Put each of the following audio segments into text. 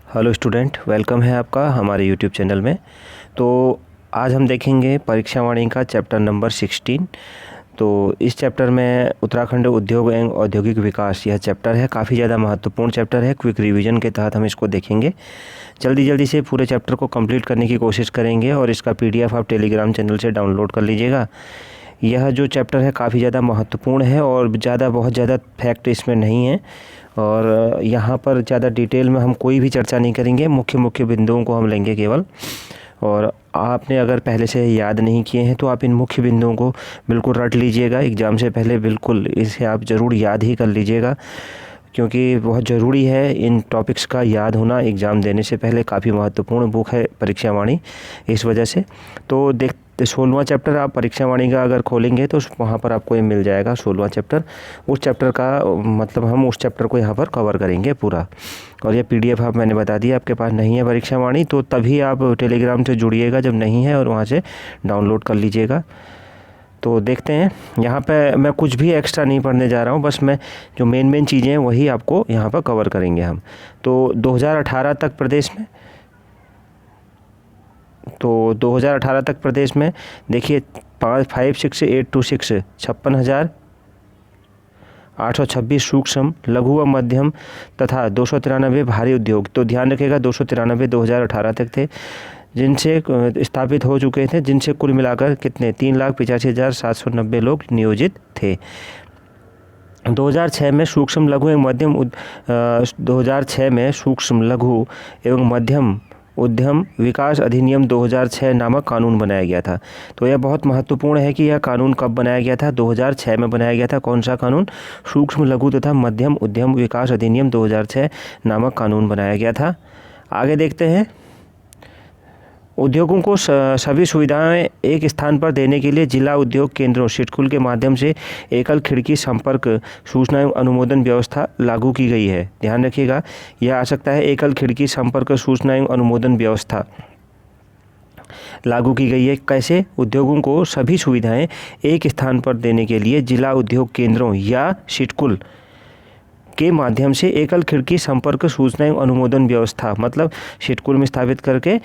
Hello student, welcome है आपका हमारे यूट्यूब चैनल में। तो आज हम देखेंगे परीक्षा वाणी का चैप्टर नंबर 16। तो इस चैप्टर में उत्तराखंड उद्योग एवं औद्योगिक विकास यह चैप्टर है, काफ़ी ज़्यादा महत्वपूर्ण चैप्टर है। क्विक रिवीजन के तहत हम इसको देखेंगे। जल्दी से पूरे चैप्टर को कंप्लीट करने की कोशिश करेंगे और इसका पीडीएफ आप टेलीग्राम चैनल से डाउनलोड कर लीजिएगा। यह जो चैप्टर है काफ़ी ज़्यादा महत्वपूर्ण है और बहुत ज़्यादा फैक्ट इसमें नहीं है और यहाँ पर ज़्यादा डिटेल में हम कोई भी चर्चा नहीं करेंगे। मुख्य बिंदुओं को हम लेंगे केवल। और आपने अगर पहले से याद नहीं किए हैं तो आप इन मुख्य बिंदुओं को बिल्कुल रट लीजिएगा। एग्ज़ाम से पहले बिल्कुल इसे आप ज़रूर याद ही कर लीजिएगा, क्योंकि बहुत ज़रूरी है इन टॉपिक्स का याद होना एग्ज़ाम देने से पहले। काफ़ी महत्वपूर्ण बुक है परीक्षा वाणी, इस वजह से। तो 16वां चैप्टर आप परीक्षा वाणी का अगर खोलेंगे तो वहाँ पर आपको ये मिल जाएगा 16वां चैप्टर। उस चैप्टर का मतलब हम उस चैप्टर को यहाँ पर कवर करेंगे पूरा। और ये पीडीएफ आप मैंने बता दिया, आपके पास नहीं है परीक्षा वाणी तो तभी आप टेलीग्राम से जुड़िएगा जब नहीं है, और वहाँ से डाउनलोड कर लीजिएगा। तो देखते हैं, यहाँ पे मैं कुछ भी एक्स्ट्रा नहीं पढ़ने जा रहा हूँ, बस मैं जो मेन चीज़ें हैं वही आपको यहाँ पर कवर करेंगे हम। तो 2018 तक प्रदेश में देखिए 56,826 56,826 सूक्ष्म लघु व मध्यम तथा 293 भारी उद्योग। तो ध्यान रखिएगा 293 2018 तक थे जिनसे स्थापित हो चुके थे, जिनसे कुल मिलाकर कितने 3,85,790 लोग नियोजित थे। 2006 में सूक्ष्म लघु एवं मध्यम 2006 में सूक्ष्म लघु एवं मध्यम उद्यम विकास अधिनियम 2006 नामक कानून बनाया गया था। तो यह बहुत महत्वपूर्ण है कि यह कानून कब बनाया गया था। 2006 में बनाया गया था। कौन सा कानून? सूक्ष्म लघु तथा मध्यम उद्यम विकास अधिनियम 2006 नामक कानून बनाया गया था। आगे देखते हैं, उद्योगों को सभी सुविधाएं एक स्थान पर देने के लिए जिला उद्योग केंद्रों सिडकुल के माध्यम से एकल खिड़की संपर्क सूचना एवं अनुमोदन व्यवस्था लागू की गई है। ध्यान रखिएगा, यह आ सकता है एकल खिड़की संपर्क सूचना एवं अनुमोदन व्यवस्था लागू की गई है। कैसे? उद्योगों को सभी सुविधाएं एक स्थान पर देने के लिए जिला उद्योग केंद्रों या सिडकुल के माध्यम से एकल खिड़की संपर्क सूचना एवं अनुमोदन व्यवस्था, मतलब सिडकुल में स्थापित करके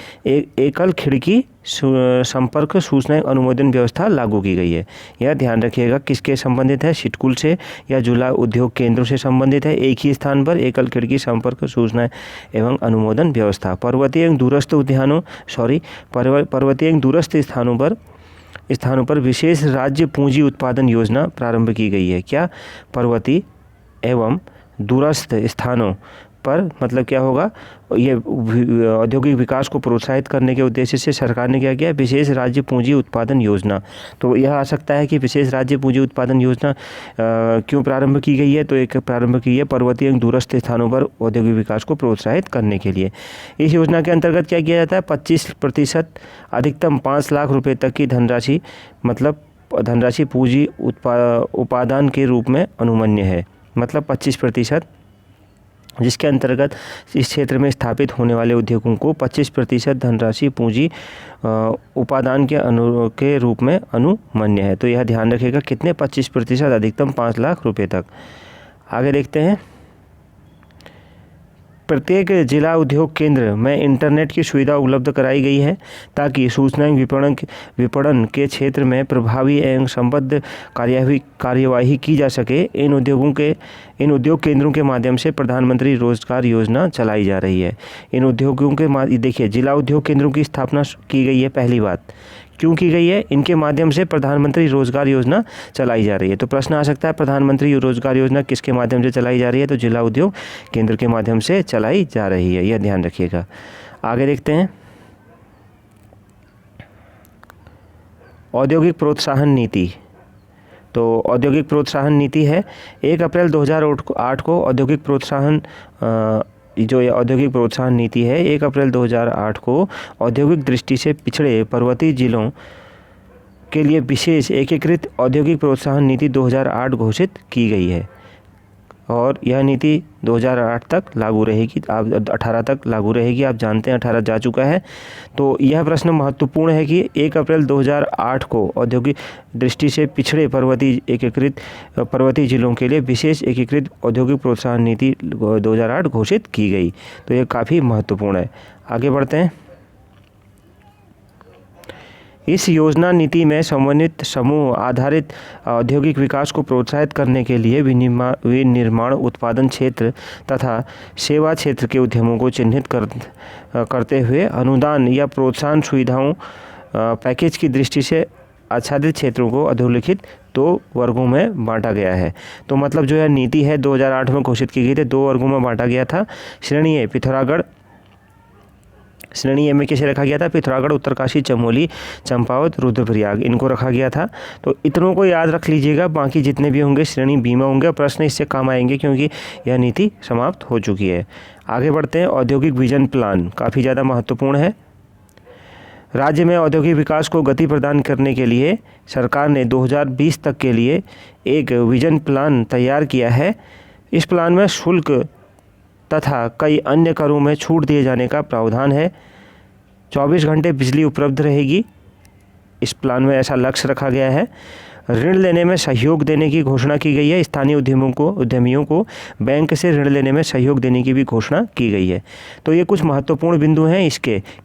एकल खिड़की संपर्क सूचना एवं अनुमोदन व्यवस्था लागू की गई है। यह ध्यान रखिएगा, किसके संबंधित है? सिडकुल से या जिला उद्योग केंद्रों से संबंधित है। एक ही स्थान पर एकल खिड़की संपर्क सूचना एवं अनुमोदन व्यवस्था। पर्वतीय एवं दूरस्थ स्थानों पर विशेष राज्य पूंजी उत्पादन योजना प्रारंभ की गई है। क्या? पर्वतीय एवं दूरस्थ स्थानों पर मतलब क्या होगा? ये औद्योगिक विकास को प्रोत्साहित करने के उद्देश्य से सरकार ने क्या किया? विशेष राज्य पूंजी उत्पादन योजना। तो यह आ सकता है कि विशेष राज्य पूंजी उत्पादन योजना क्यों प्रारंभ की गई है? तो एक प्रारंभ की है पर्वतीय एवं दूरस्थ स्थानों पर औद्योगिक विकास को प्रोत्साहित करने के लिए। इस योजना के अंतर्गत क्या किया जाता है? 25% अधिकतम 5 लाख रुपये तक की धनराशि, मतलब धनराशि पूंजी उपादान के रूप में अनुमन्य है। मतलब 25%, जिसके अंतर्गत इस क्षेत्र में स्थापित होने वाले उद्योगों को 25% धनराशि पूंजी उपादान के रूप में अनुमन्य है। तो यह ध्यान रखिएगा, कितने? 25%, अधिकतम 5 लाख रुपए तक। आगे देखते हैं, प्रत्येक जिला उद्योग केंद्र में इंटरनेट की सुविधा उपलब्ध कराई गई है ताकि सूचना विपणन के क्षेत्र में प्रभावी एवं संबद्ध कार्यवाही की जा सके। इन उद्योग केंद्रों के माध्यम से प्रधानमंत्री रोजगार योजना चलाई जा रही है। इन उद्योगों के देखिए, जिला उद्योग केंद्रों की स्थापना की गई है। पहली बात क्यों की गई है? इनके माध्यम से प्रधानमंत्री रोजगार योजना चलाई जा रही है। तो प्रश्न आ सकता है, प्रधानमंत्री रोजगार योजना किसके माध्यम से चलाई जा रही है? तो जिला उद्योग केंद्र के माध्यम से चलाई जा रही है, यह ध्यान रखिएगा। आगे देखते हैं, औद्योगिक प्रोत्साहन नीति। तो औद्योगिक प्रोत्साहन नीति है 1 अप्रैल 2008 को औद्योगिक प्रोत्साहन नीति है 1 अप्रैल 2008 को औद्योगिक दृष्टि से पिछड़े पर्वतीय जिलों के लिए विशेष एकीकृत औद्योगिक प्रोत्साहन नीति 2008 घोषित की गई है। और यह नीति 2008 तक लागू रहेगी, आप 18 तक लागू रहेगी। आप जानते हैं 18 जा चुका है। तो यह प्रश्न महत्वपूर्ण है कि 1 अप्रैल 2008 को औद्योगिक दृष्टि से पिछड़े पर्वतीय जिलों के लिए विशेष एकीकृत औद्योगिक प्रोत्साहन नीति 2008 घोषित की गई। तो यह काफ़ी महत्वपूर्ण है। आगे बढ़ते हैं। इस योजना नीति में समन्वित समूह आधारित औद्योगिक विकास को प्रोत्साहित करने के लिए विनिर्माण उत्पादन क्षेत्र तथा सेवा क्षेत्र के उद्यमों को चिन्हित करते हुए अनुदान या प्रोत्साहन सुविधाओं पैकेज की दृष्टि से आच्छादित क्षेत्रों को अधोलिखित 2 वर्गों में बांटा गया है। तो मतलब जो यह नीति है 2008 में घोषित की गई थी, 2 वर्गों में बांटा गया था। श्रेणी ए पिथौरागढ़, श्रेणी ए में किसे रखा गया था? पिथौरागढ़, उत्तरकाशी, चमोली, चंपावत, रुद्रप्रयाग, इनको रखा गया था। तो इतनों को याद रख लीजिएगा, बाकी जितने भी होंगे श्रेणी बी में होंगे। प्रश्न इससे काम आएंगे क्योंकि यह नीति समाप्त हो चुकी है। आगे बढ़ते हैं। औद्योगिक विजन प्लान काफ़ी ज़्यादा महत्वपूर्ण है। राज्य में औद्योगिक विकास को गति प्रदान करने के लिए सरकार ने 2020 तक के लिए एक विजन प्लान तैयार किया है। इस प्लान में शुल्क तथा कई अन्य करों में छूट दिए जाने का प्रावधान है। 24 घंटे बिजली उपलब्ध रहेगी, इस प्लान में ऐसा लक्ष्य रखा गया है। ऋण लेने में सहयोग देने की घोषणा की गई है। स्थानीय उद्यमियों को बैंक से ऋण लेने में सहयोग देने की भी घोषणा की गई है। तो ये कुछ महत्वपूर्ण बिंदु हैं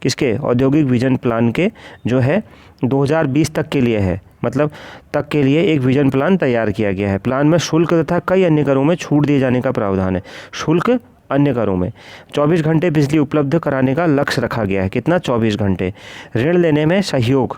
किसके औद्योगिक विजन प्लान के, जो है 2020 तक के लिए है। मतलब तक के लिए एक विजन प्लान तैयार किया गया है। प्लान में शुल्क तथा कई अन्य करों में छूट दिए जाने का प्रावधान है। शुल्क, अन्य करों में 24 घंटे बिजली उपलब्ध कराने का लक्ष्य रखा गया है। कितना? 24 घंटे। ऋण लेने में सहयोग,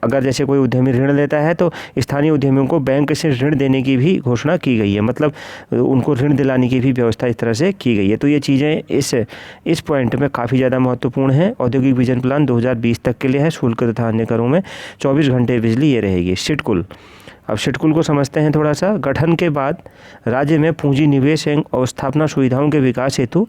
अगर जैसे कोई उद्यमी ऋण लेता है तो स्थानीय उद्यमियों को बैंक से ऋण देने की भी घोषणा की गई है। मतलब उनको ऋण दिलाने की भी व्यवस्था इस तरह से की गई है। तो ये चीज़ें इस पॉइंट में काफ़ी ज़्यादा महत्वपूर्ण है। औद्योगिक विजन प्लान 2020 तक के लिए है। शुल्क तथा अन्य करों में 24 घंटे बिजली ये रहेगी। सिडकुल, अब सिडकुल को समझते हैं थोड़ा सा। गठन के बाद राज्य में पूंजी निवेश एवं अवस्थापना सुविधाओं के विकास हेतु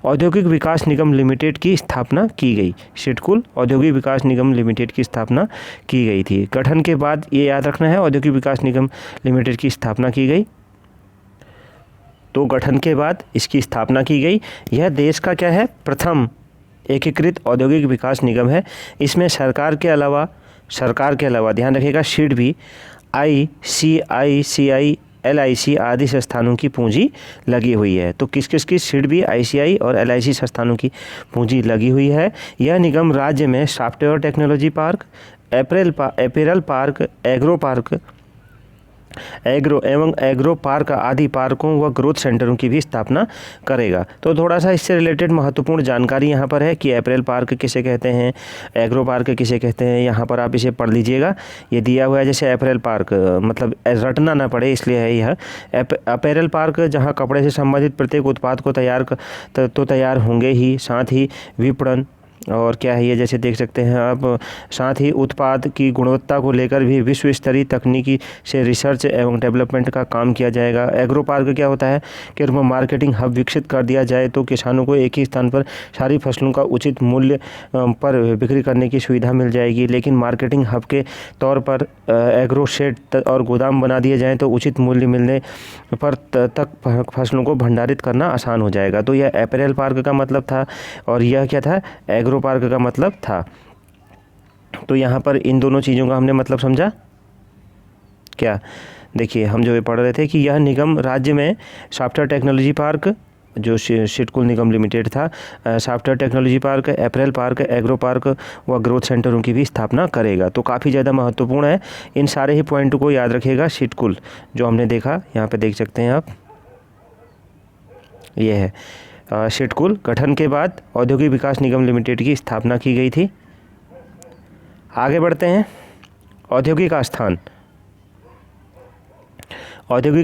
औद्योगिक विकास निगम लिमिटेड की स्थापना की गई। सिडकुल औद्योगिक विकास निगम लिमिटेड की स्थापना की गई थी। गठन के बाद ये याद रखना है, औद्योगिक विकास निगम लिमिटेड की स्थापना की गई। तो गठन के बाद इसकी स्थापना की गई। यह देश का क्या है? प्रथम एकीकृत औद्योगिक विकास निगम है। इसमें सरकार के अलावा ध्यान रखिएगा सीड भी, ICICI, LIC आदि संस्थानों की पूंजी लगी हुई है। तो किस किस की? सिडबी, ICI और LIC संस्थानों की पूंजी लगी हुई है। यह निगम राज्य में software technology park, apparel park, agro park आदि पार्कों व ग्रोथ सेंटरों की भी स्थापना करेगा। तो थोड़ा सा इससे रिलेटेड महत्वपूर्ण जानकारी यहाँ पर है कि एपेरल पार्क किसे कहते हैं, एग्रो पार्क किसे कहते हैं। यहाँ पर आप इसे पढ़ लीजिएगा, ये दिया हुआ है। जैसे एपेरल पार्क मतलब रटना ना पड़े इसलिए है यह। एपेरल पार्क जहाँ कपड़े से संबंधित प्रत्येक उत्पाद को तैयार होंगे ही, साथ ही विपणन और क्या है ये, जैसे देख सकते हैं आप, साथ ही उत्पाद की गुणवत्ता को लेकर भी विश्व स्तरीय तकनीकी से रिसर्च एवं डेवलपमेंट का काम किया जाएगा। एग्रो पार्क क्या होता है कि उसमें मार्केटिंग हब विकसित कर दिया जाए तो किसानों को एक ही स्थान पर सारी फसलों का उचित मूल्य पर बिक्री करने की सुविधा मिल जाएगी। लेकिन मार्केटिंग हब के तौर पर एग्रो शेड और गोदाम बना दिए जाएँ तो उचित मूल्य मिलने पर तक फसलों को भंडारित करना आसान हो जाएगा। तो यह एपेरल पार्क का मतलब था और यह क्या था? एग्रो पार्क का मतलब था। तो यहाँ पर इन दोनों चीज़ों का हमने मतलब समझा क्या? देखिए हम जो ये पढ़ रहे थे कि यह निगम राज्य में सॉफ्टवेयर टेक्नोलॉजी पार्क, जो सिडकुल निगम लिमिटेड था, software technology park, apparel park, agro park व ग्रोथ सेंटरों की भी स्थापना करेगा। तो काफ़ी ज़्यादा महत्वपूर्ण है। इन सारे ही पॉइंट को याद रखिएगा। सिडकुल जो हमने देखा, यहाँ पे देख सकते हैं आप, ये है सिडकुल। गठन के बाद औद्योगिक विकास निगम लिमिटेड की स्थापना की गई थी। आगे बढ़ते हैं। औद्योगिक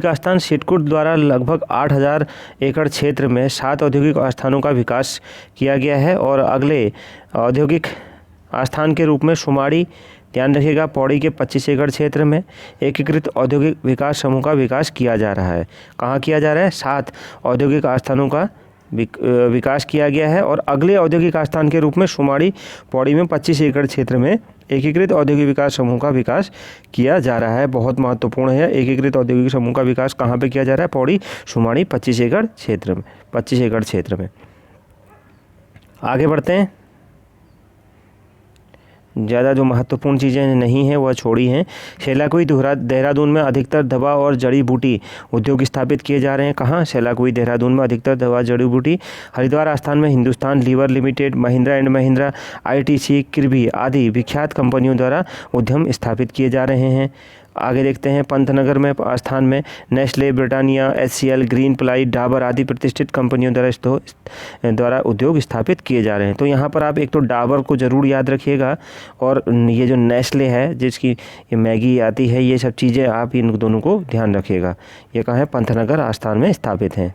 आस्थान सिडकुल द्वारा लगभग 8000 एकड़ क्षेत्र में 7 औद्योगिक आस्थानों का विकास किया गया है और अगले औद्योगिक आस्थान के रूप में सुमाड़ी, ध्यान रखिएगा, पौड़ी के 25 एकड़ क्षेत्र में एकीकृत औद्योगिक विकास समूह का विकास किया जा रहा है। कहाँ किया जा रहा है? 7 औद्योगिक आस्थानों का विकास किया गया है। और अगले औद्योगिक आस्थान के रूप में सुमाड़ी पौड़ी में 25 एकड़ क्षेत्र में एकीकृत औद्योगिक विकास समूह का विकास किया जा रहा है। बहुत महत्वपूर्ण है, एकीकृत औद्योगिक समूह का विकास कहाँ पे किया जा रहा है? पौड़ी सुमाड़ी 25 एकड़ क्षेत्र में, 25 एकड़ क्षेत्र में। आगे बढ़ते हैं। ज़्यादा जो महत्वपूर्ण चीज़ें नहीं हैं वह छोड़ी हैं। शेलाकुई देहरादून में अधिकतर दवा और जड़ी बूटी उद्योग स्थापित किए जा रहे हैं। कहाँ? शेलाकुई देहरादून में अधिकतर दवा जड़ी बूटी। हरिद्वार आस्थान में Hindustan Lever Limited, Mahindra and Mahindra, ITC, Kirby आदि विख्यात कंपनियों द्वारा उद्यम स्थापित किए जा रहे हैं। आगे देखते हैं। पंतनगर में आस्थान में Nestle, Britannia, HCL, green ply, Dabur आदि प्रतिष्ठित कंपनियों द्वारा उद्योग स्थापित किए जा रहे हैं। तो यहाँ पर आप एक तो डाबर को ज़रूर याद रखिएगा, और ये जो नेस्ले है जिसकी ये मैगी आती है, ये सब चीज़ें आप इन दोनों को ध्यान रखिएगा। ये कहाँ है? पंतनगर आस्थान में स्थापित हैं।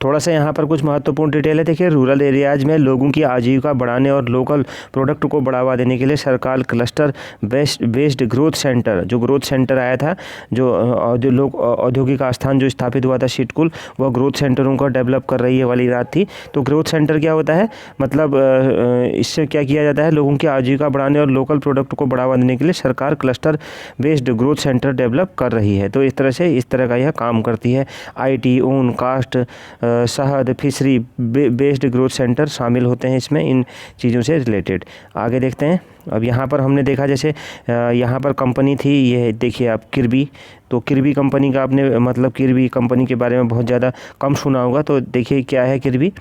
थोड़ा सा यहाँ पर कुछ महत्वपूर्ण डिटेल है। देखिए, रूरल एरियाज में लोगों की आजीविका बढ़ाने और लोकल प्रोडक्ट को बढ़ावा देने के लिए सरकार क्लस्टर बेस्ड ग्रोथ सेंटर, जो ग्रोथ सेंटर आया था, जो लोग औद्योगिक आस्थान जो स्थापित हुआ था सिडकुल, वह ग्रोथ सेंटरों को डेवलप कर रही है वाली बात थी। तो ग्रोथ सेंटर क्या होता है? मतलब इससे क्या किया जाता है? लोगों की आजीविका बढ़ाने और लोकल प्रोडक्ट को बढ़ावा देने के लिए सरकार cluster based growth centre develop कर रही है। तो इस तरह का यह काम करती है। IT, ऊन, कास्ट, शहद, फिशरी बेस्ड ग्रोथ सेंटर शामिल होते हैं इसमें, इन चीज़ों से रिलेटेड। आगे देखते हैं। अब यहाँ पर हमने देखा, जैसे यहाँ पर कंपनी थी, ये देखिए आप किर्बी। तो किर्बी कंपनी का आपने मतलब किर्बी कंपनी के बारे में बहुत ज़्यादा कम सुना होगा। तो देखिए क्या है किर्बी।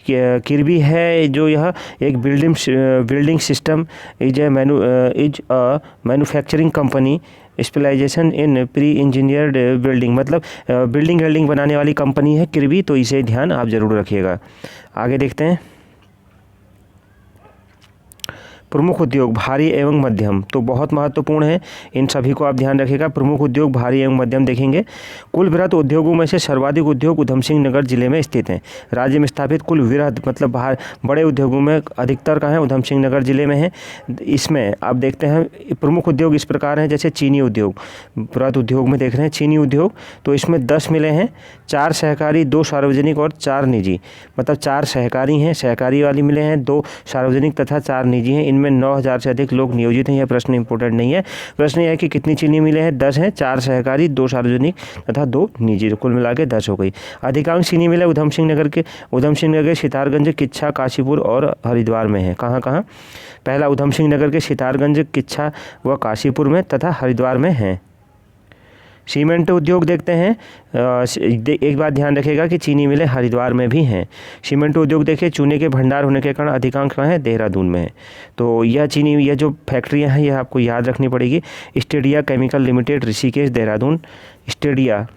किर्बी है जो यह एक building system is a manufacturing company specialization in pre engineered building, मतलब बिल्डिंग बनाने वाली कंपनी है किर्बी। तो इसे ध्यान आप ज़रूर रखिएगा। आगे देखते हैं। प्रमुख उद्योग भारी एवं मध्यम, तो बहुत महत्वपूर्ण है, इन सभी को आप ध्यान रखिएगा। प्रमुख उद्योग भारी एवं मध्यम देखेंगे। कुल वृहद उद्योगों में से सर्वाधिक उद्योग उधम सिंह नगर जिले में स्थित हैं। राज्य में स्थापित कुल वृहद मतलब बड़े उद्योगों में अधिकतर कहाँ है? उधम सिंह नगर जिले में है। इसमें आप देखते हैं प्रमुख उद्योग इस प्रकार हैं, जैसे चीनी उद्योग, वृहद उद्योग में देख रहे हैं चीनी उद्योग, तो इसमें 10 मिले हैं, 4 सहकारी, 2 सार्वजनिक और 4 निजी। मतलब 4 सहकारी हैं, सहकारी वाली मिले हैं, 2 सार्वजनिक तथा 4 निजी हैं। इनमें 9,000 से अधिक लोग नियोजित हैं। यह प्रश्न इंपॉर्टेंट नहीं है। प्रश्न यह है कि कितनी चीनी मिले हैं? 10 हैं, 4 सहकारी, 2 सार्वजनिक तथा 2 निजी, कुल मिला के 10 हो गई। अधिकांश चीनी मिलें उधम सिंह नगर के सितारगंज, किच्छा, काशीपुर और हरिद्वार में है। कहाँ कहाँ? पहला उधम सिंह नगर के सितारगंज, किच्छा व काशीपुर में तथा हरिद्वार में है। सीमेंट उद्योग देखते हैं। एक बात ध्यान रखिएगा कि चीनी मिलें हरिद्वार में भी हैं। सीमेंट उद्योग देखिए, चूने के भंडार होने के कारण अधिकांश कहाँ है? देहरादून में है। तो यह जो फैक्ट्रियां हैं, यह आपको याद रखनी पड़ेगी। Stadia chemical limited, Rishikesh, Dehradun. Stadia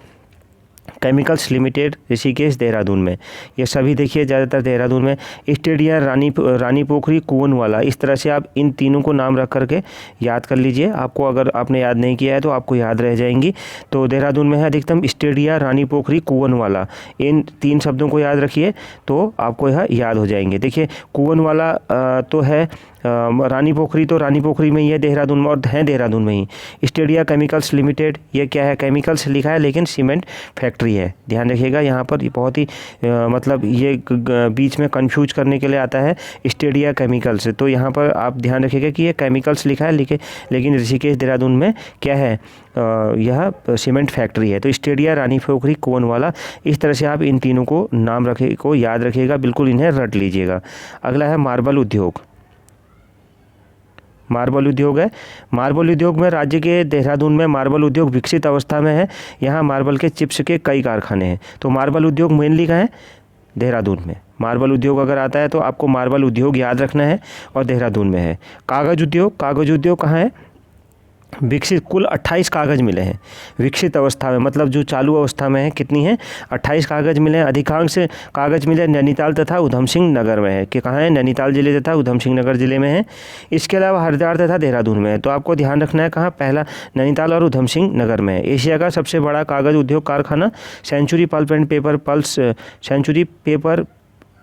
chemicals limited, Rishikesh, Dehradun में। ये सभी देखिए ज़्यादातर देहरादून में। स्टेडिया, रानी पोखरी, कुवनवाला, इस तरह से आप इन तीनों को नाम रख करके याद कर लीजिए। आपको अगर आपने याद नहीं किया है तो आपको याद रह जाएंगी। तो देहरादून में है अधिकतम स्टेडिया, रानी पोखरी, कुवनवाला, इन 3 शब्दों को याद रखिए तो आपको यह याद हो जाएंगे। देखिए कुवनवाला तो है, रानी पोखरी में ही है देहरादून में, और है देहरादून में ही। स्टेडिया केमिकल्स लिमिटेड, ये क्या है? केमिकल्स लिखा है लेकिन सीमेंट फैक्ट्री है, ध्यान रखिएगा। यहाँ पर बहुत ही मतलब ये बीच में कंफ्यूज करने के लिए आता है स्टेडिया केमिकल्स। तो यहाँ पर आप ध्यान रखिएगा कि ये केमिकल्स लिखा है लेकिन ऋषिकेश, देहरादून में क्या है? यह सीमेंट फैक्ट्री है। तो स्टेडिया, रानी पोखरी, कुवनवाला, इस तरह से आप इन तीनों को याद रखिएगा, बिल्कुल इन्हें रट लीजिएगा। अगला है मार्बल उद्योग। मार्बल उद्योग है। मार्बल उद्योग में राज्य के देहरादून में मार्बल उद्योग विकसित अवस्था में है। यहाँ मार्बल के चिप्स के कई कारखाने हैं। तो मार्बल उद्योग मेनली कहाँ है? देहरादून में। मार्बल उद्योग अगर आता है तो आपको मार्बल उद्योग याद रखना है, और देहरादून में है। कागज़ उद्योग कहाँ है? विकसित, कुल 28 कागज़ मिले हैं विकसित अवस्था में, मतलब जो चालू अवस्था में है कितनी है? 28 कागज़ मिले हैं। अधिकांश कागज़ मिले नैनीताल तथा उधम सिंह नगर में है। कि कहाँ है? नैनीताल जिले तथा उधम सिंह नगर जिले में है। इसके अलावा हरिद्वार तथा देहरादून में है। तो आपको ध्यान रखना है कहाँ? पहला नैनीताल और उधम सिंह नगर में है। एशिया का सबसे बड़ा कागज़ उद्योग कारखाना Century Pulp and Paper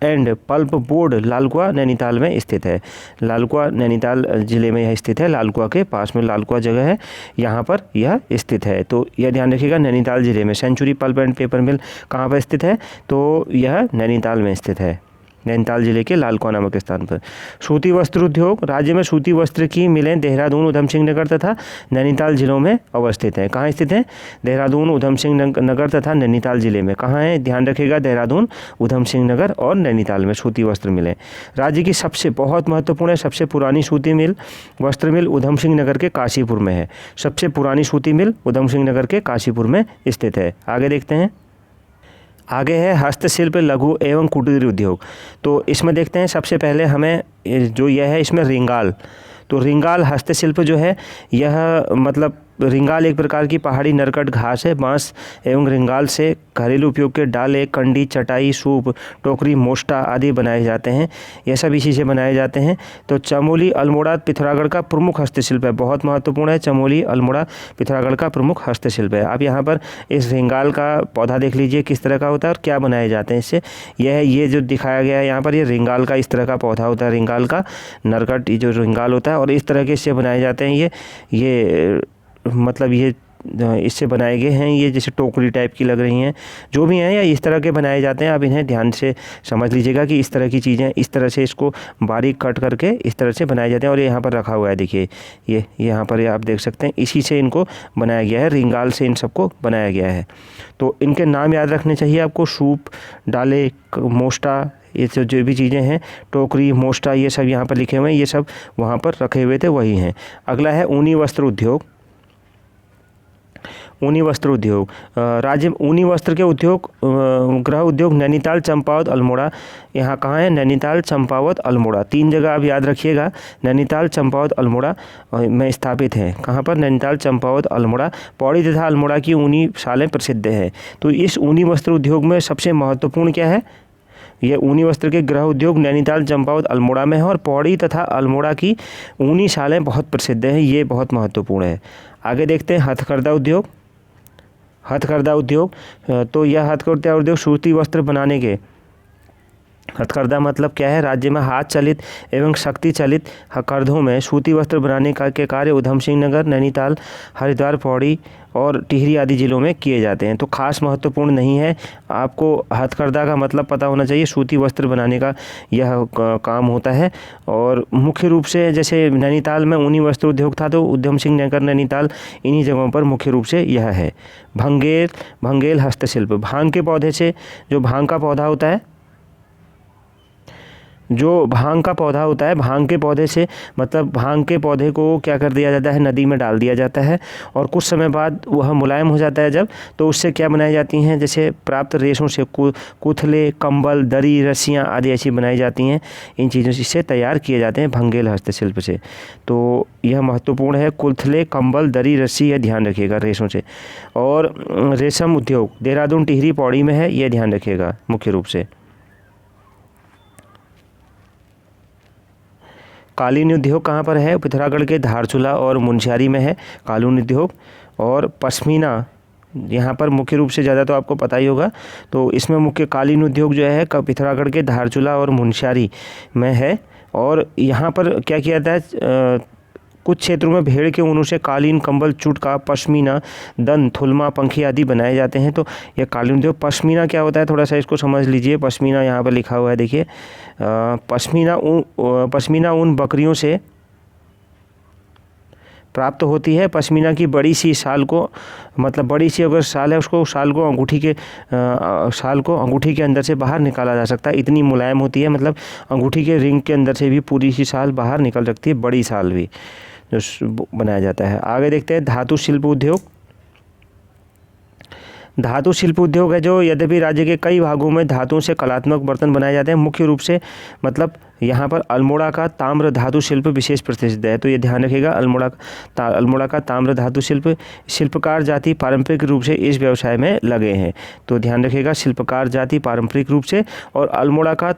and pulp board Lalkuan Nainital में स्थित है। लालकुआ नैनीताल ज़िले में यह स्थित है, लालकुआ के पास में लालकुआ जगह है, यहाँ पर यह स्थित है। तो यह ध्यान रखिएगा, नैनीताल ज़िले में। सेंचुरी पल्प एंड पेपर मिल कहाँ पर स्थित है, तो यह नैनीताल में स्थित है, नैनीताल जिले के लालकुआ नामक स्थान पर। सूती वस्त्र उद्योग, राज्य में सूती वस्त्र की मिलें देहरादून, उधम सिंह नगर तथा नैनीताल जिलों में अवस्थित हैं। कहाँ स्थित हैं, देहरादून, उधम सिंह नगर तथा नैनीताल जिले में। कहाँ है, ध्यान रखिएगा, देहरादून, उधम सिंह नगर और नैनीताल में सूती वस्त्र मिलें। राज्य की सबसे बहुत महत्वपूर्ण है, सबसे पुरानी सूती मिल, वस्त्र मिल उधम सिंह नगर के काशीपुर में है। सबसे पुरानी सूती मिल उधम सिंह नगर के काशीपुर में स्थित है। आगे देखते हैं, आगे है हस्तशिल्प, लघु एवं कुटीर उद्योग। तो इसमें देखते हैं, सबसे पहले हमें जो यह है इसमें रिंगाल। तो रिंगाल हस्तशिल्प जो है, यह मतलब रिंगाल एक प्रकार की पहाड़ी नरकट घास है। बांस एवं रिंगाल से घरेलू उपयोग के डाले, कंडी, चटाई, सूप, टोकरी, मोष्टा आदि बनाए जाते हैं। यह सभी चीज़ें बनाए जाते हैं। तो चमोली, अल्मोड़ा, पिथौरागढ़ का प्रमुख हस्तशिल्प है, बहुत महत्वपूर्ण है। चमोली, अल्मोड़ा, पिथौरागढ़ का प्रमुख हस्तशिल्प है। आप यहाँ पर इस रिंगाल का पौधा देख लीजिए किस तरह का होता है और क्या बनाए जाते हैं इससे। ये जो दिखाया गया है यहाँ पर, ये रिंगाल का इस तरह का पौधा होता है, रिंगाल का नरकट, ये जो रिंगाल होता है, और इस तरह के इससे बनाए जाते हैं। ये मतलब ये इससे बनाए गए हैं, ये जैसे टोकरी टाइप की लग रही हैं, जो भी हैं, या इस तरह के बनाए जाते हैं। आप इन्हें ध्यान से समझ लीजिएगा कि इस तरह की चीज़ें, इस तरह से इसको बारीक कट करके इस तरह से बनाए जाते हैं। और ये यहाँ पर रखा हुआ है, देखिए ये यहाँ पर आप देख सकते हैं, इसी से इनको बनाया गया है, रिंगाल से इन सबको बनाया गया है। तो इनके नाम याद रखने चाहिए आपको, सूप, डाले, मोष्टा, ये जो भी चीज़ें हैं, टोकरी, मोष्टा, ये सब यहाँ पर लिखे हुए हैं, ये सब वहाँ पर रखे हुए थे, वही हैं। अगला है ऊनी वस्त्र उद्योग। ऊनी वस्त्र उद्योग, राज्य में ऊनी वस्त्र के उद्योग, गृह उद्योग नैनीताल, चंपावत, अल्मोड़ा। यहाँ कहाँ है, नैनीताल, चंपावत, अल्मोड़ा, 3 जगह आप याद रखिएगा, नैनीताल, चंपावत, अल्मोड़ा में स्थापित हैं। कहाँ पर, नैनीताल, चंपावत, अल्मोड़ा। पौड़ी तथा अल्मोड़ा की ऊनी शालें प्रसिद्ध हैं। तो इस ऊनी वस्त्र उद्योग में सबसे महत्वपूर्ण क्या है, यह ऊनी वस्त्र के गृह उद्योग नैनीताल, चंपावत, अल्मोड़ा में है, और पौड़ी तथा अल्मोड़ा की ऊनी शालें बहुत प्रसिद्ध हैं, ये बहुत महत्वपूर्ण है। आगे देखते हैं हथकरघा उद्योग। हथकरघा उद्योग, तो यह हथकरघा उद्योग सूती वस्त्र बनाने के, हथकरघा मतलब क्या है, राज्य में हाथ चलित एवं शक्ति चलित हथकरघों में सूती वस्त्र बनाने के कार्य उधम सिंह नगर, नैनीताल, हरिद्वार, पौड़ी और टिहरी आदि जिलों में किए जाते हैं। तो खास महत्वपूर्ण नहीं है, आपको हथकरघा का मतलब पता होना चाहिए, सूती वस्त्र बनाने का यह काम होता है। और मुख्य रूप से जैसे नैनीताल में ऊनी वस्त्र उद्योग था, तो उधम सिंह नगर, नैनीताल, इन्हीं जगहों पर मुख्य रूप से यह है। भंगेल हस्तशिल्प, भांग के पौधे से, जो भांग का पौधा होता है, जो भांग का पौधा होता है, भांग के पौधे से मतलब भांग के पौधे को क्या कर दिया जाता है, नदी में डाल दिया जाता है, और कुछ समय बाद वह मुलायम हो जाता है जब, तो उससे क्या बनाई जाती हैं, जैसे प्राप्त रेशों से कुथले, कंबल, दरी, रस्सियाँ आदि ऐसी बनाई जाती हैं। इन चीज़ों से तैयार किए जाते हैं भंगेल हस्तशिल्प से। तो यह महत्वपूर्ण है, कुथले, कंबल, दरी, रस्सी, यह ध्यान रखिएगा, रेशों से। और रेशम उद्योग देहरादून, टिहरी, पौड़ी में है, यह ध्यान रखिएगा मुख्य रूप से। कालीन उद्योग कहाँ पर है, पिथौरागढ़ के धारचूला और मुनस्यारी में है कालीन उद्योग। और पश्मीना, यहाँ पर मुख्य रूप से ज़्यादा तो आपको पता ही होगा, तो इसमें मुख्य कालीन उद्योग जो है पिथौरागढ़ के धारचूला और मुनस्यारी में है। और यहाँ पर क्या किया जाता है, कुछ क्षेत्रों में भेड़ के ऊनों से कालीन, कंबल, चुटका, पश्मीना, दन, थुलमा, पंखी आदि बनाए जाते हैं। तो यह कालीन उद्योग। पश्मीना क्या होता है, थोड़ा सा इसको समझ लीजिए। पश्मीना यहाँ पर लिखा हुआ है, देखिए, पश्मीना ऊन बकरियों से प्राप्त होती है। पश्मीना की बड़ी सी शाल को, मतलब बड़ी सी अगर शाल है, उसको शाल को अंगूठी के अंदर से बाहर निकाला जा सकता है, इतनी मुलायम होती है। मतलब अंगूठी के रिंग के अंदर से भी पूरी सी शाल बाहर निकल सकती है, बड़ी शाल भी जो बनाया जाता है। आगे देखते हैं धातु शिल्प उद्योग। धातु शिल्प उद्योग है जो, यद्यपि राज्य के कई भागों में धातुओं से कलात्मक बर्तन बनाए जाते हैं, मुख्य रूप से मतलब यहाँ पर अल्मोड़ा का ताम्र धातु शिल्प विशेष प्रसिद्ध है। तो ये ध्यान रखिएगा, अल्मोड़ा का ताम्र धातु शिल्पकार जाति पारंपरिक रूप से इस व्यवसाय में लगे हैं। तो ध्यान रखिएगा, शिल्पकार जाति पारंपरिक रूप से, और अल्मोड़ा का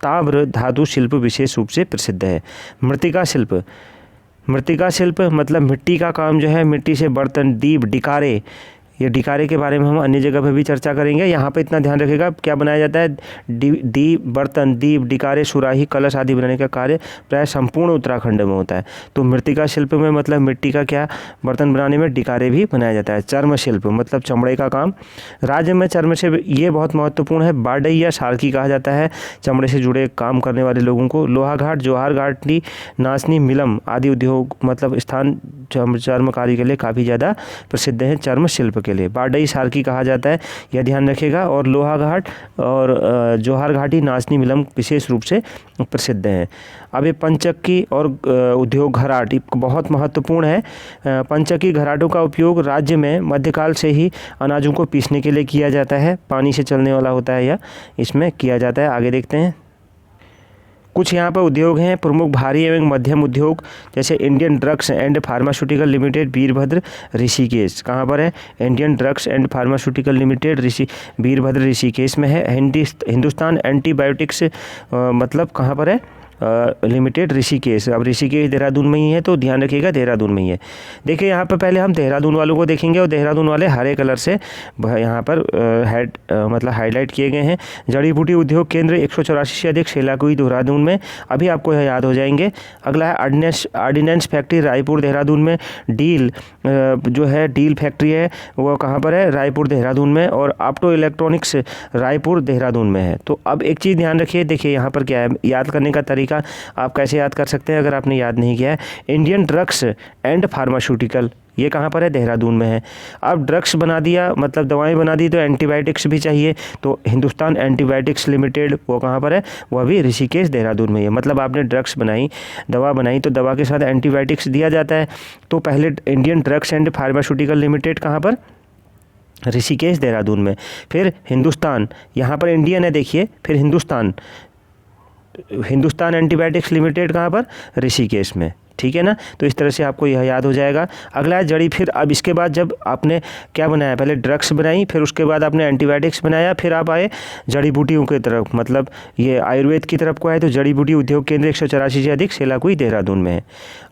ताम्र धातु शिल्प विशेष रूप से प्रसिद्ध है। मृत्तिका शिल्प मतलब मिट्टी का काम जो है, मिट्टी से बर्तन, दीप, डिकारे, ये डिकारे के बारे में हम अन्य जगह पर भी चर्चा करेंगे। यहाँ पे इतना ध्यान रखिएगा क्या बनाया जाता है, दीप, बर्तन, दीप, डिकारे, सुराही, कलश आदि बनाने का कार्य प्राय संपूर्ण उत्तराखंड में होता है। तो मृतिका शिल्प में मतलब मिट्टी का क्या बर्तन बनाने में डिकारे भी बनाया जाता है। चर्म शिल्प मतलब चमड़े का काम, राज्य में चर्म शिल्प ये बहुत महत्वपूर्ण है। बाडई या सारकी कहा जाता है चमड़े से जुड़े काम करने वाले लोगों को। लोहा घाट, जोहार घाटी, नासनी, मिलम आदि उद्योग मतलब स्थान चर्म कार्य के लिए काफ़ी ज़्यादा प्रसिद्ध हैं चर्म शिल्प के लिए। बाडई सारकी कहा जाता है, यह ध्यान रखिएगा। और लोहा घाट और जोहार घाटी, नासनी, मिलम विशेष रूप से प्रसिद्ध हैं। अब ये पंचक्की और उद्योग घराट बहुत महत्वपूर्ण है। पंचक्की घराटों का उपयोग राज्य में मध्यकाल से ही अनाजों को पीसने के लिए किया जाता है। पानी से चलने वाला होता है यह, इसमें किया जाता है। आगे देखते हैं, कुछ यहाँ पर उद्योग हैं प्रमुख भारी एवं मध्यम उद्योग, जैसे Indian drugs and pharmaceutical limited Virbhadra Rishikesh. कहाँ पर है? Indian drugs and pharmaceutical limited Virbhadra Rishikesh में है। हिंदुस्तान एंटीबायोटिक्स मतलब कहाँ पर है? लिमिटेड ऋषिकेश। अब ऋषिकेश देहरादून में ही है, तो ध्यान रखिएगा देहरादून में ही है। देखिए यहाँ पर पहले हम देहरादून वालों को देखेंगे, और देहरादून वाले हरे कलर से यहाँ पर मतलब हाईलाइट किए गए हैं। जड़ी बूटी उद्योग केंद्र 184 से अधिक शेलाकुई देहरादून में, अभी आपको यह याद हो जाएंगे। अगला है आर्डिनेंस फैक्ट्री रायपुर देहरादून में। डील जो है डील फैक्ट्री है वो कहाँ पर है? रायपुर देहरादून में। और ऑप्टो इलेक्ट्रॉनिक्स रायपुर देहरादून में है। तो अब एक चीज़ ध्यान रखिए, देखिए यहाँ पर क्या है, याद करने का तरीका आप कैसे याद कर सकते हैं अगर आपने याद नहीं किया है। इंडियन ड्रग्स एंड फार्मास्यूटिकल ये कहाँ पर है? देहरादून में है। अब ड्रग्स बना दिया मतलब दवाएं बना दी, तो एंटीबायोटिक्स भी चाहिए, तो हिंदुस्तान एंटीबायोटिक्स लिमिटेड वो कहाँ पर है? वह भी ऋषिकेश देहरादून में है। मतलब आपने ड्रग्स बनाई, दवा बनाई, तो दवा के साथ एंटीबायोटिक्स दिया जाता है। तो पहले Indian drugs and pharmaceutical limited कहाँ पर? ऋषिकेश देहरादून में। फिर हिंदुस्तान, यहाँ पर इंडियन है देखिए, फिर हिंदुस्तान एंटीबायोटिक्स लिमिटेड कहाँ पर? ऋषिकेश में। ठीक है ना? तो इस तरह से आपको यह याद हो जाएगा। अगला है जड़ी। फिर अब इसके बाद जब आपने क्या बनाया, पहले ड्रग्स बनाई, फिर उसके बाद आपने एंटीबायोटिक्स बनाया, फिर आप आए जड़ी बूटियों की तरफ, मतलब ये आयुर्वेद की तरफ को आए, तो जड़ी बूटी उद्योग केंद्र 184 से अधिक शेलाकुई देहरादून में है।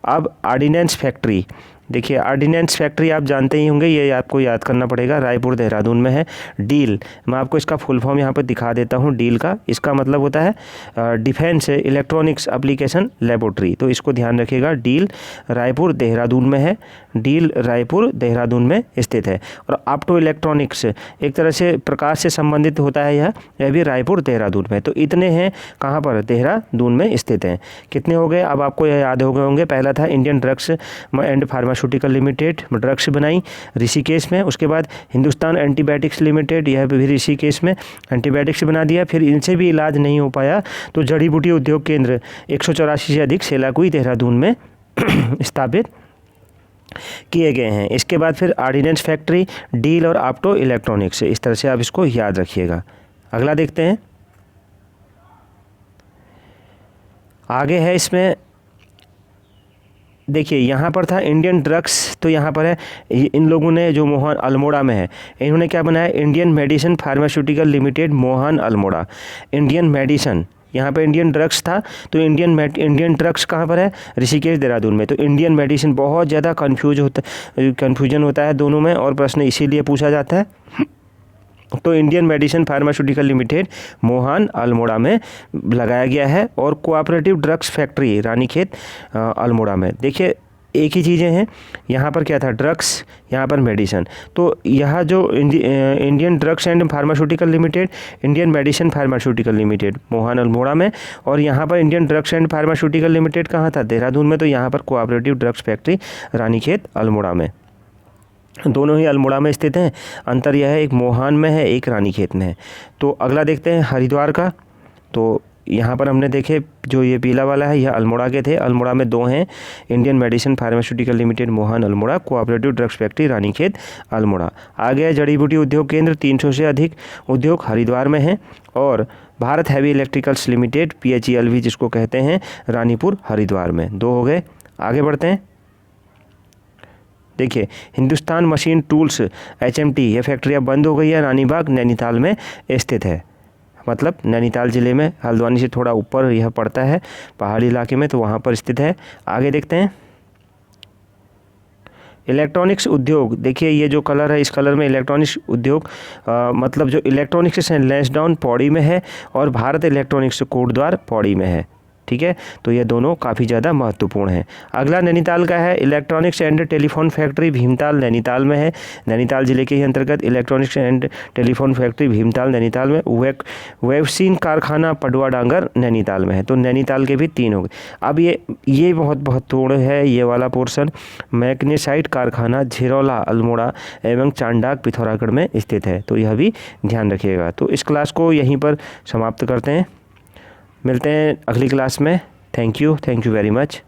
अब आर्डिनेंस फैक्ट्री, देखिए आर्डिनेंस फैक्ट्री आप जानते ही होंगे, ये आपको याद करना पड़ेगा, रायपुर देहरादून में है। डील, मैं आपको इसका फुल फॉर्म यहाँ पर दिखा देता हूँ। डील का इसका मतलब होता है डिफेंस इलेक्ट्रॉनिक्स एप्लीकेशन लेबोरेटरी, तो इसको ध्यान रखिएगा। डील रायपुर देहरादून में है, डील रायपुर देहरादून में स्थित है। और ऑप्टो इलेक्ट्रॉनिक्स एक तरह से प्रकाश से संबंधित होता है, यह भी रायपुर देहरादून में। तो इतने हैं कहाँ पर? देहरादून में स्थित हैं। कितने हो गए? अब आपको यह याद हो गए होंगे। पहला था Indian drugs and pharmaceutical limited, drugs बनाई ऋषिकेश में। उसके बाद हिंदुस्तान एंटीबायोटिक्स लिमिटेड, यह भी ऋषिकेश में एंटीबायोटिक्स बना दिया। फिर इनसे भी इलाज नहीं हो पाया, तो जड़ी बूटी उद्योग केंद्र 184 से अधिक शेलाकुई देहरादून में स्थापित किए गए हैं। इसके बाद फिर आर्डिनेंस फैक्ट्री, डील और ऑप्टो इलेक्ट्रॉनिक्स, इस तरह से आप इसको याद रखिएगा। अगला देखते हैं, आगे है इसमें देखिए यहाँ पर था इंडियन ड्रग्स, तो यहाँ पर है इन लोगों ने जो मोहन अल्मोड़ा में है, इन्होंने क्या बनाया? Indian medicine pharmaceutical limited Mohan Almora. Indian medicine, यहाँ पे इंडियन ड्रग्स था, तो इंडियन ड्रग्स कहाँ पर है? ऋषिकेश देहरादून में। तो इंडियन मेडिसिन, बहुत ज़्यादा कन्फ्यूजन होता है दोनों में, और प्रश्न इसीलिए पूछा जाता है। तो Indian medicine pharmaceutical limited Mohan Almora में लगाया गया है। और cooperative drugs factory Ranikhet Almora में। देखिए एक ही चीज़ें हैं, यहाँ पर क्या था? ड्रग्स, यहाँ पर मेडिसिन। तो यहाँ जो Indian drugs and pharmaceutical limited, Indian medicine pharmaceutical limited Mohan Almora में, और यहाँ पर Indian drugs and pharmaceutical limited कहाँ था? देहरादून में। तो यहाँ पर cooperative drugs factory Ranikhet Almora में। दोनों ही अल्मोड़ा में स्थित हैं, अंतर यह है एक मोहान में है, एक रानीखेत में है। तो अगला देखते हैं हरिद्वार का। तो यहाँ पर हमने देखे जो ये पीला वाला है, यह अल्मोड़ा के थे। अल्मोड़ा में दो हैं, Indian medicine pharmaceutical limited Mohan Almora, cooperative drugs factory Ranikhet Almora. आगे है जड़ी बूटी उद्योग केंद्र, 300 से अधिक उद्योग हरिद्वार में हैं। और Bharat heavy electricals limited PHELV जिसको कहते हैं, रानीपुर हरिद्वार में। 2 हो गए। आगे बढ़ते हैं, देखिए हिंदुस्तान मशीन टूल्स HMT, यह फैक्ट्री अब बंद हो गई है, रानीबाग नैनीताल में स्थित है। मतलब नैनीताल ज़िले में, हल्द्वानी से थोड़ा ऊपर यह पड़ता है पहाड़ी इलाके में, तो वहाँ पर स्थित है। आगे देखते हैं, इलेक्ट्रॉनिक्स उद्योग, देखिए ये जो कलर है, इस कलर में इलेक्ट्रॉनिक्स उद्योग मतलब जो इलेक्ट्रॉनिक्स से लैंसडाउन पौड़ी में है और भारत इलेक्ट्रॉनिक्स कोटद्वार पौड़ी में है। ठीक है, तो ये दोनों काफ़ी ज़्यादा महत्वपूर्ण हैं। अगला नैनीताल का है, electronics and telephone factory Bhimtal Nainital में है। नैनीताल जिले के ही अंतर्गत electronics and telephone factory Bhimtal Nainital में। वेवसीन कारखाना पडुआ डांगर नैनीताल में है। तो नैनीताल के भी 3 हो गए। अब ये बहुत महत्वपूर्ण है, ये वाला पोर्शन। मैग्नेसाइट कारखाना झिरौला अल्मोड़ा एवं चांडाक पिथौरागढ़ में स्थित है। तो यह भी ध्यान रखिएगा। तो इस क्लास को यहीं पर समाप्त करते हैं, मिलते हैं अगली क्लास में। Thank you very much.